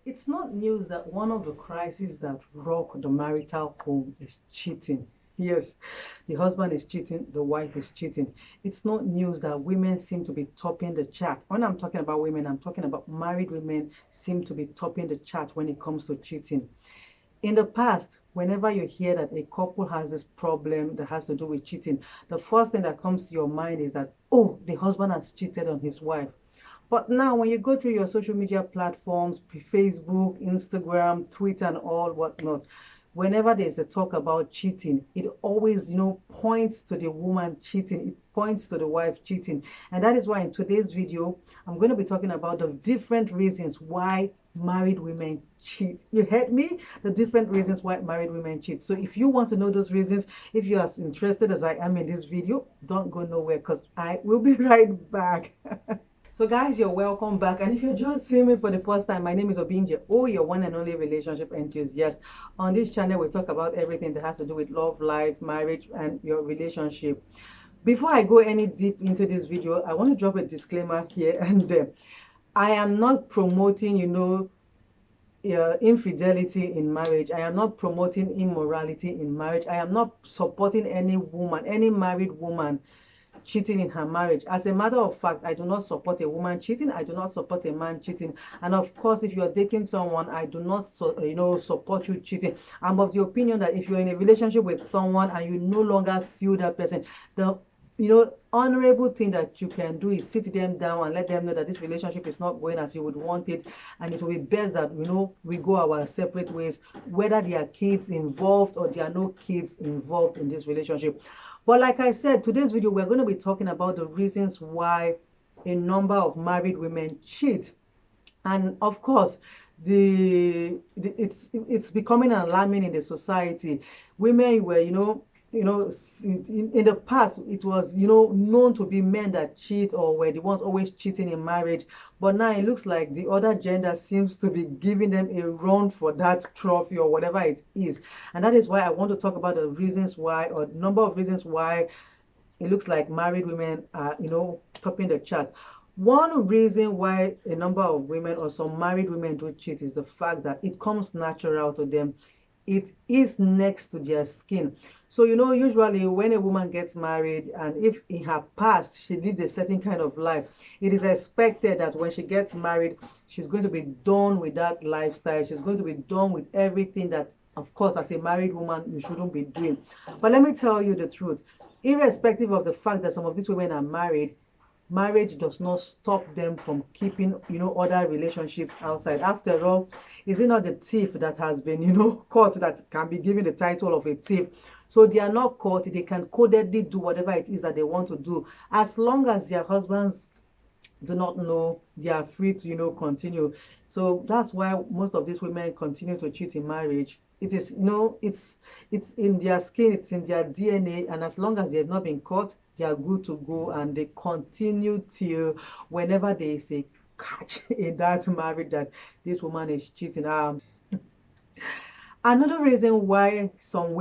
It's not news that one of the crises that rock the marital home is cheating. Yes, the husband is cheating, the wife is cheating. It's not news that women seem to be topping the chart. When I'm talking about women, I'm talking about married women seem to be topping the chart when it comes to cheating. In the past, whenever you hear that a couple has this problem that has to do with cheating, the first thing that comes to your mind is that, oh, the husband has cheated on his wife. But now, when you go through your social media platforms, Facebook, Instagram, Twitter, and all whatnot, whenever there's a talk about cheating, it always, points to the woman cheating. It points to the wife cheating. And that is why in today's video, I'm going to be talking about the different reasons why married women cheat. You heard me? The different reasons why married women cheat. So if you want to know those reasons, if you are as interested as I am in this video, don't go nowhere because I will be right back. So guys, you're welcome back, and if you're just seeing me for the first time, my name is Obinjeagbehi, your one and only relationship enthusiast. On this channel, we talk about everything that has to do with love, life, marriage, and your relationship. Before I go any deep into this video, I want to drop a disclaimer here and there. I am not promoting, infidelity in marriage. I am not promoting immorality in marriage. I am not supporting any woman, any married woman cheating in her marriage. As a matter of fact, I do not support a woman cheating. I do not support a man cheating. And of course, if you're dating someone, I do not support you cheating. I'm of the opinion that if you're in a relationship with someone and you no longer feel that person, the honorable thing that you can do is sit them down and let them know that this relationship is not going as you would want it, and it will be best that we go our separate ways, whether there are kids involved or there are no kids involved in this relationship. But like I said, today's video, we're going to be talking about the reasons why a number of married women cheat. And of course, it's becoming alarming in the society. Women were, in the past, it was, known to be men that cheat or were the ones always cheating in marriage. But now it looks like the other gender seems to be giving them a run for that trophy or whatever it is. And that is why I want to talk about the reasons why, or number of reasons why it looks like married women are, topping the chart. One reason why a number of women or some married women do cheat is the fact that it comes natural to them. It is next to their skin. So, usually when a woman gets married and if in her past she lived a certain kind of life, it is expected that when she gets married, she's going to be done with that lifestyle. She's going to be done with everything that, of course, as a married woman, you shouldn't be doing. But let me tell you the truth. Irrespective of the fact that some of these women are married, marriage does not stop them from keeping, other relationships outside. After all, is it not the thief that has been, caught that can be given the title of a thief? So they are not caught. They can codedly do whatever it is that they want to do. As long as their husbands do not know, they are free to, continue. So that's why most of these women continue to cheat in marriage. It is, it's in their skin, it's in their DNA, and as long as they have not been caught, they are good to go, and they continue till whenever there is a catch in that marriage that this woman is cheating. Another reason why some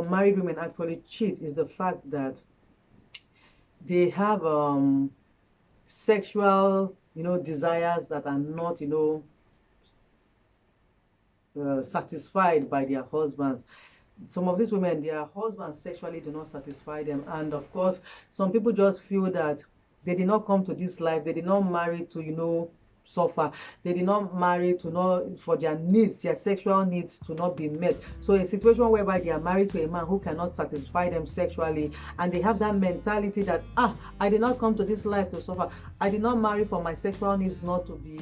married women actually cheat is the fact that they have sexual desires that are not satisfied by their husbands. Some of these women, their husbands sexually do not satisfy them, and of course some people just feel that they did not come to this life, they did not marry to suffer. They did not marry to not for their needs, their sexual needs to not be met. So a situation whereby they are married to a man who cannot satisfy them sexually, and they have that mentality that I did not come to this life to suffer, I did not marry for my sexual needs not to be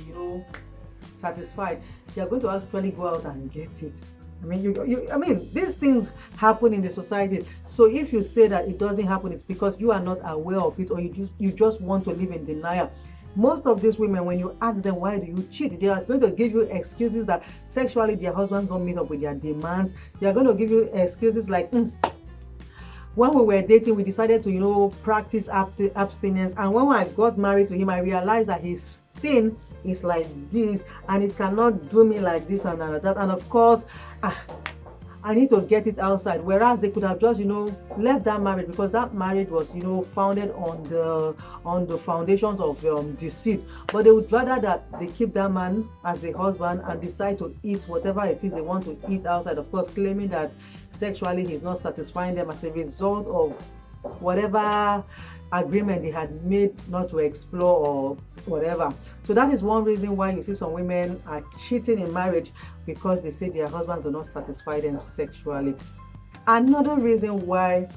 satisfied. They are going to actually go out and get it. I mean, these things happen in the society. So if you say that it doesn't happen, it's because you are not aware of it, or you just want to live in denial. Most of these women, when you ask them why do you cheat, they are going to give you excuses that sexually their husbands don't meet up with their demands. They are going to give you excuses like, when we were dating, we decided to practice abstinence, and when I got married to him, I realized that his thing is like this and it cannot do me like this and that. And of course, I need to get it outside. Whereas they could have just, left that marriage, because that marriage was, founded on the foundations of deceit. But they would rather that they keep that man as a husband and decide to eat whatever it is they want to eat outside. Of course, claiming that sexually he's not satisfying them as a result of whatever agreement they had made not to explore or whatever. So that is one reason why you see some women are cheating in marriage, because they say their husbands do not satisfy them sexually. Another reason why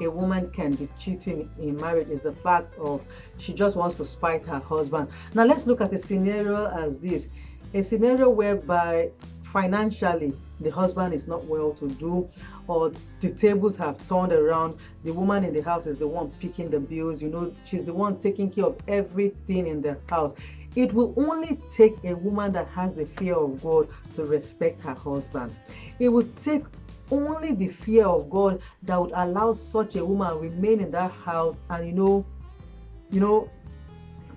a woman can be cheating in marriage is the fact of she just wants to spite her husband. Now let's look at a scenario as this. A scenario whereby financially the husband is not well to do, or the tables have turned around. The woman in the house is the one picking the bills, she's the one taking care of everything in the house. It will only take a woman that has the fear of God to respect her husband. It will take only the fear of God that would allow such a woman remain in that house and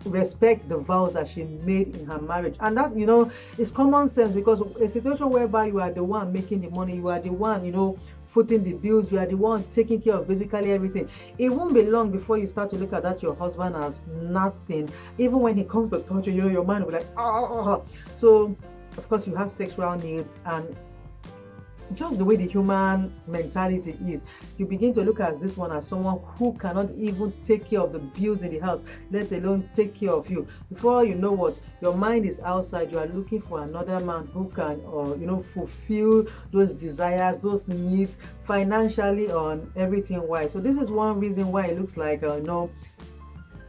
respect the vows that she made in her marriage. And that is common sense, because a situation whereby you are the one making the money, you are the one footing the bills, you are the one taking care of basically everything, it won't be long before you start to look at that your husband as nothing. Even when he comes to touch you, your mind will be like, oh. So of course you have sexual needs, and just the way the human mentality is, you begin to look at this one as someone who cannot even take care of the bills in the house, let alone take care of you. Before you know what, your mind is outside. You are looking for another man who can fulfill those desires, those needs financially, on everything wise. So this is one reason why it looks like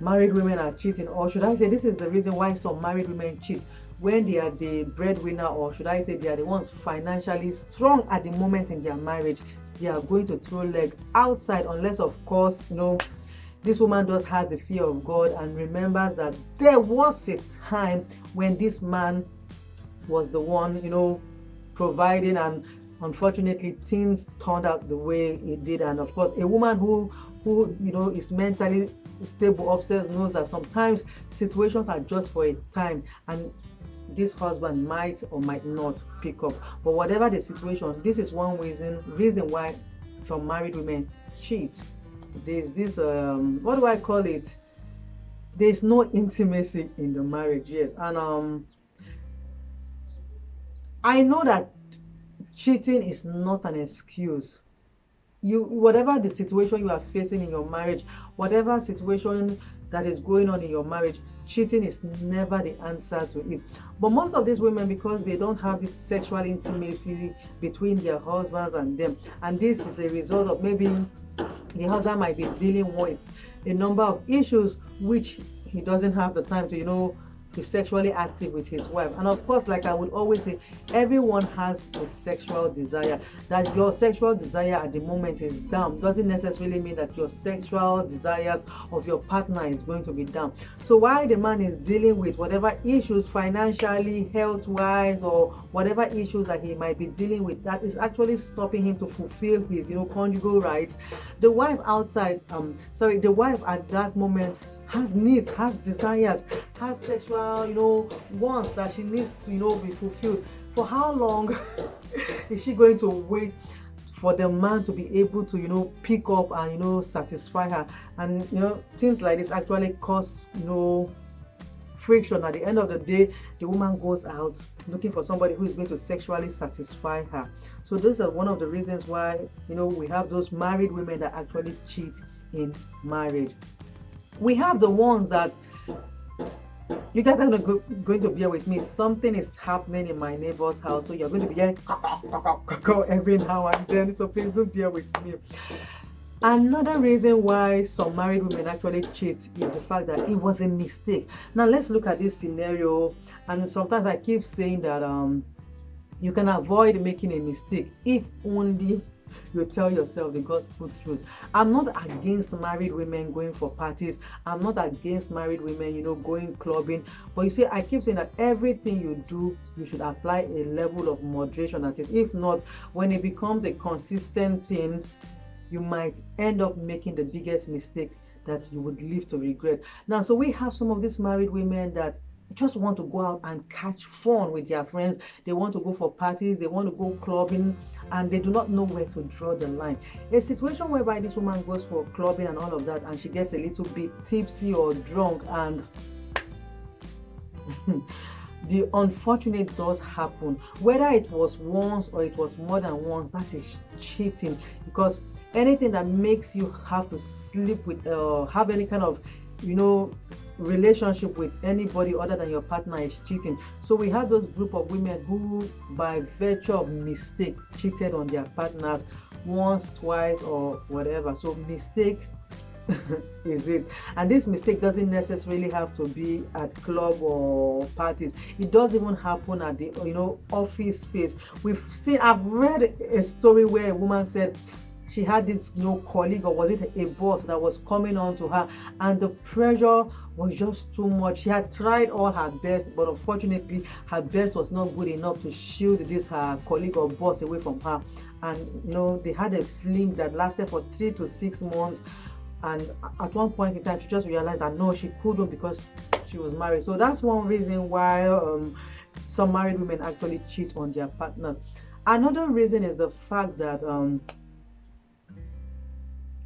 married women are cheating, or should I say this is the reason why some married women cheat. When they are the breadwinner, or should I say they are the ones financially strong at the moment in their marriage, they are going to throw leg outside, unless of course this woman does have the fear of God and remembers that there was a time when this man was the one providing, and unfortunately things turned out the way it did. And of course a woman who is mentally stable upstairs knows that sometimes situations are just for a time, and this husband might or might not pick up. But whatever the situation, this is one reason why some married women cheat. There's this what do I call it, there's no intimacy in the marriage. Yes. And I know that cheating is not an excuse. Whatever the situation you are facing in your marriage, whatever situation that is going on in your marriage, cheating is never the answer to it. But most of these women, because they don't have this sexual intimacy between their husbands and them, and this is a result of maybe the husband might be dealing with a number of issues which he doesn't have the time to be sexually active with his wife. And of course, like I would always say, everyone has a sexual desire. That your sexual desire at the moment is down doesn't necessarily mean that your sexual desires of your partner is going to be down. So while the man is dealing with whatever issues financially, health wise, or whatever issues that he might be dealing with that is actually stopping him to fulfill his conjugal rights, the wife the wife at that moment has needs, has desires, has sexual wants that she needs to be fulfilled. For how long is she going to wait for the man to be able to pick up and satisfy her? And things like this actually cause friction. At the end of the day, the woman goes out looking for somebody who is going to sexually satisfy her. So this is one of the reasons why we have those married women that actually cheat in marriage. We have the ones that you guys are going to bear with me. Something is happening in my neighbor's house, so you're going to be hearing every now and then. So please do bear with me. Another reason why some married women actually cheat is the fact that it was a mistake. Now let's look at this scenario. And sometimes I keep saying that you can avoid making a mistake if only you tell yourself the gospel truth. I'm not against married women going for parties. I'm not against married women, going clubbing. But you see, I keep saying that everything you do, you should apply a level of moderation at it. If not, when it becomes a consistent thing, you might end up making the biggest mistake that you would live to regret. Now, so we have some of these married women that just want to go out and catch fun with their friends. They want to go for parties, they want to go clubbing, and they do not know where to draw the line. A situation whereby this woman goes for clubbing and all of that, and she gets a little bit tipsy or drunk, and the unfortunate does happen. Whether it was once or it was more than once, that is cheating. Because anything that makes you have to sleep with, have any kind of, relationship with anybody other than your partner is cheating. So we had those group of women who, by virtue of mistake, cheated on their partners once, twice, or whatever. So mistake is it. And this mistake doesn't necessarily have to be at club or parties. It does even happen at the office space. I've read a story where a woman said she had this colleague, or was it a boss, that was coming on to her, and the pressure was just too much. She had tried all her best, but unfortunately her best was not good enough to shield this her colleague or boss away from her. And they had a fling that lasted for 3 to 6 months. And at one point in time, she just realized that no, she couldn't, because she was married. So that's one reason why some married women actually cheat on their partners. Another reason is the fact that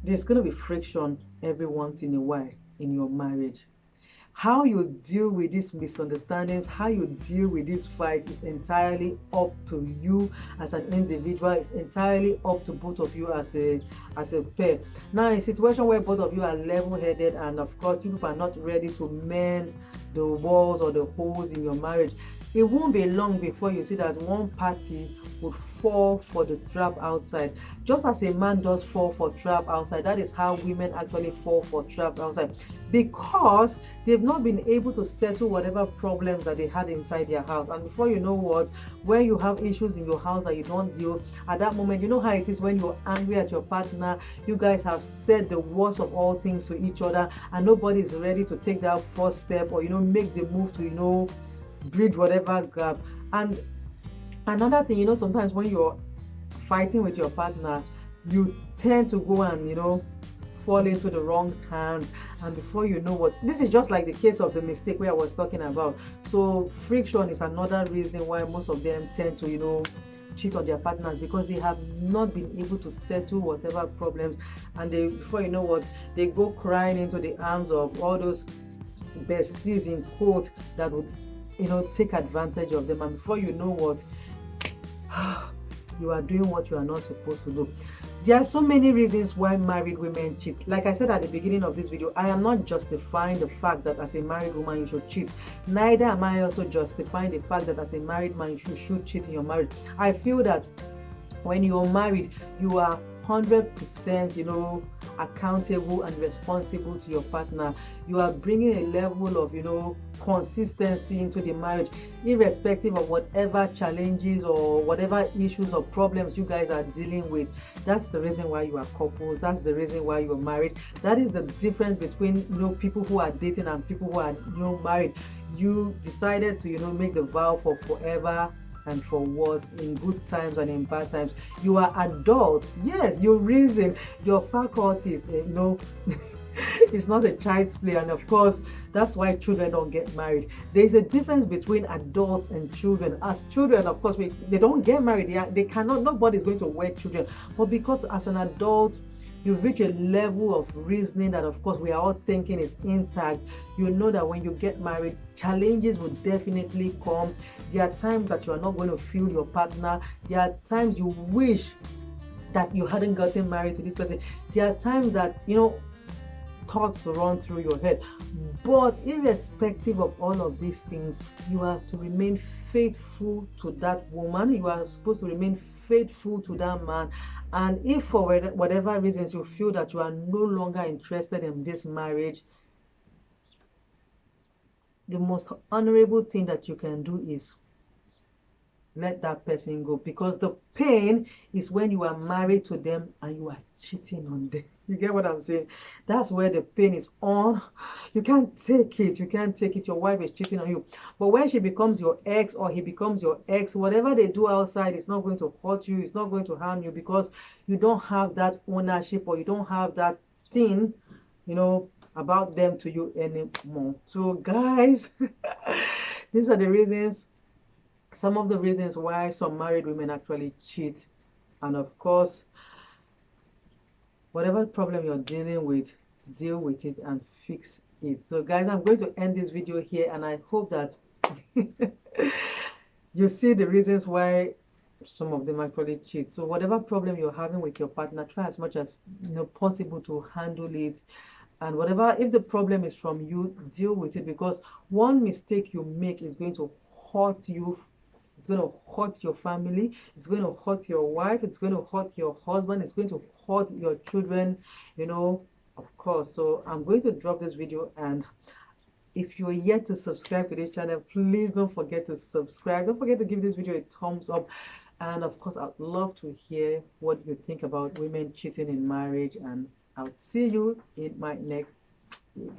there's going to be friction every once in a while in your marriage. How you deal with these misunderstandings, how you deal with these fights, is entirely up to you as an individual. It's entirely up to both of you as a pair. Now, in a situation where both of you are level-headed, and of course you people are not ready to mend the walls or the holes in your marriage, it won't be long before you see that one party would fall for the trap outside. Just as a man does fall for trap outside, that is how women actually fall for trap outside, because they've not been able to settle whatever problems that they had inside their house. And before you know what, when you have issues in your house that you don't deal, at that moment, you know how it is when you're angry at your partner. You guys have said the worst of all things to each other, and nobody is ready to take that first step, or make the move to bridge whatever gap. And another thing, sometimes when you're fighting with your partner, you tend to go and fall into the wrong hands, and before you know what, this is just like the case of the mistake where I was talking about. So friction is another reason why most of them tend to cheat on their partners, because they have not been able to settle whatever problems, and before you know what, they go crying into the arms of all those besties in quotes that would take advantage of them, and before you know what, you are doing what you are not supposed to do. There are so many reasons why married women cheat. Like I said at the beginning of this video, I am not justifying the fact that as a married woman you should cheat. Neither am I also justifying the fact that as a married man you should cheat in your marriage. I feel that when you're married, you are 100% accountable and responsible to your partner. You are bringing a level of consistency into the marriage, irrespective of whatever challenges or whatever issues or problems you guys are dealing with. That's the reason why you are couples. That's the reason why you are married. That is the difference between people who are dating and people who are married. You decided to make the vow for forever and for worse, in good times and in bad times. You are adults. Yes, you reason, your faculties, it's not a child's play. And of course, that's why children don't get married. There's a difference between adults and children. As children, of course, they don't get married. They cannot, nobody's going to wed children. But because as an adult, you've reached a level of reasoning that, of course, we are all thinking is intact. You know that when you get married, challenges will definitely come. There are times that you are not going to feel your partner. There are times you wish that you hadn't gotten married to this person. There are times that, thoughts run through your head. But irrespective of all of these things, you are to remain faithful to that woman. You are supposed to remain faithful to that man. And if for whatever reasons you feel that you are no longer interested in this marriage, the most honorable thing that you can do is let that person go, because the pain is when you are married to them and you are cheating on them. You get what I'm saying? That's where the pain is on. You can't take it. You can't take it. Your wife is cheating on you. But when she becomes your ex or he becomes your ex, whatever they do outside is not going to hurt you. It's not going to harm you, because you don't have that ownership, or you don't have that thing, about them to you anymore. So guys, these are the reasons, some of the reasons why some married women actually cheat. And of course, whatever problem you're dealing with, deal with it and fix it. So guys, I'm going to end this video here, and I hope that you see the reasons why some of them actually cheat. So whatever problem you're having with your partner, try as much as possible to handle it. And whatever, if the problem is from you, deal with it, because one mistake you make is going to hurt you. It's going to hurt your family, it's going to hurt your wife, it's going to hurt your husband, it's going to hurt your children, of course. So I'm going to drop this video, and if you're yet to subscribe to this channel, please don't forget to subscribe. Don't forget to give this video a thumbs up. And of course, I'd love to hear what you think about women cheating in marriage, and I'll see you in my next video.